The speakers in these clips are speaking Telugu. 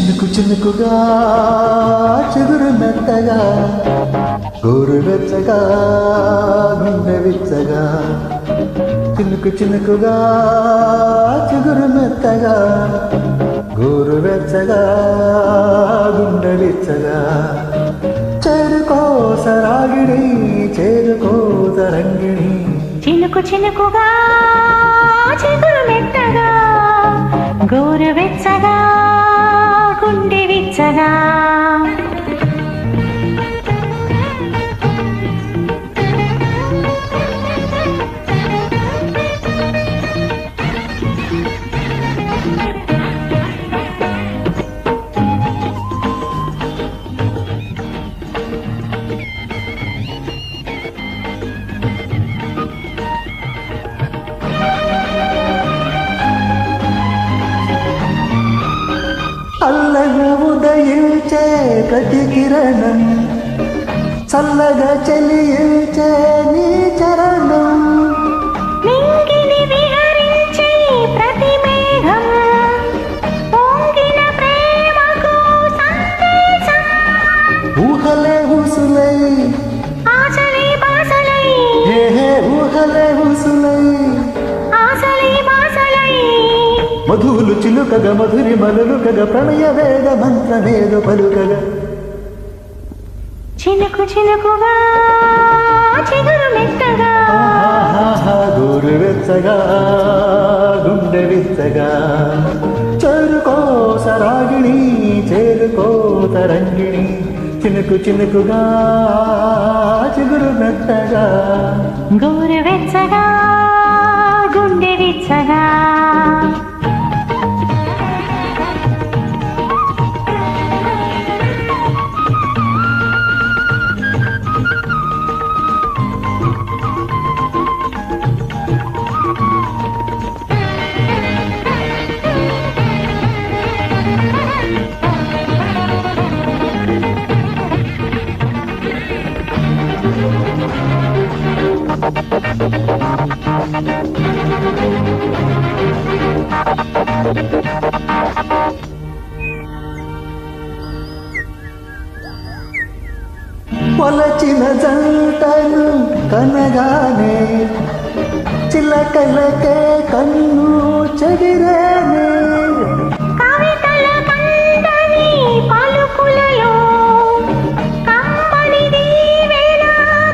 చినుకు చినుకుగా చిగురు మెత్తగా గోరు వెచ్చగా గుండె విచ్చగా చినుకు చినుకుగా చిగురు మెత్తగా గోరు వెచ్చగా గుండె విచ్చగా చేరుకో సరాగిణి చేరుకో తరంగిణి చినుకు చినుకుగా చిగురు మెత్తగా గోరు వెచ్చగా గుండె విచ్చగా అల్లగా ఉదయించే ప్రతి కిరణం చల్లగా చెలియించే నీ చరణం మింగిని విహరించే ప్రతి మేఘం పొంగిన ప్రేమకు సందేశం ఊహలే ఊసులై ఆశలే బాసలై హే హే ఊహలే ఊసులై ఆశలే బాసలై మధువులు చిలుకగా మధురి మలుకగా ప్రణయ వేద మంత్రమేదో పలుకగా చినుకు చినుకుగా చిగురు మెత్తగా గోరు వెచ్చగా గుండె విచ్చగా చేరుకో సరాగిణి చేరుకో తరంగిణి చినుకు చినుకుగా చిగురు మెత్తగా గోరు వెచ్చగా గుండె విచ్చగా వలచిన జంటను కనగానే చిలకలకే కన్ను చెదిరేనే కవితల కందని పలుకులలో కమ్మని దీవెన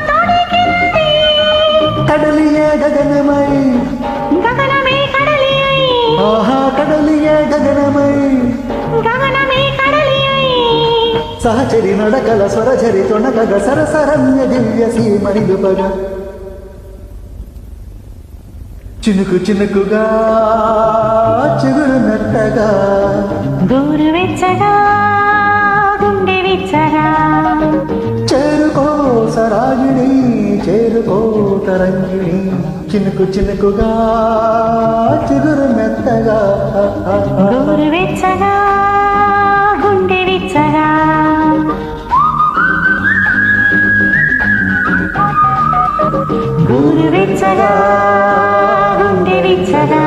తొడిగింది కడలియే గగనమై గగనమే కడలి అయి ఆహా కడలియే గగనమై గగనమే కడలి అయి సహచరి నడకల స్వరచరి తొణకగ సరసరమ్య దివ్య సీమనిలుపగా చినుకు చినుకుగా చిగురు మెత్తగా గోరు వెచ్చగా గుండె విచ్చగా చేరుకో సరాగిణి చేరుకో తరంగిణి చినుకు చినుకుగా చిగురు మెత్తగా గోరు వెచ్చగా గుండె విచ్చగా గోరు వెచ్చగా గుండె విచ్చగా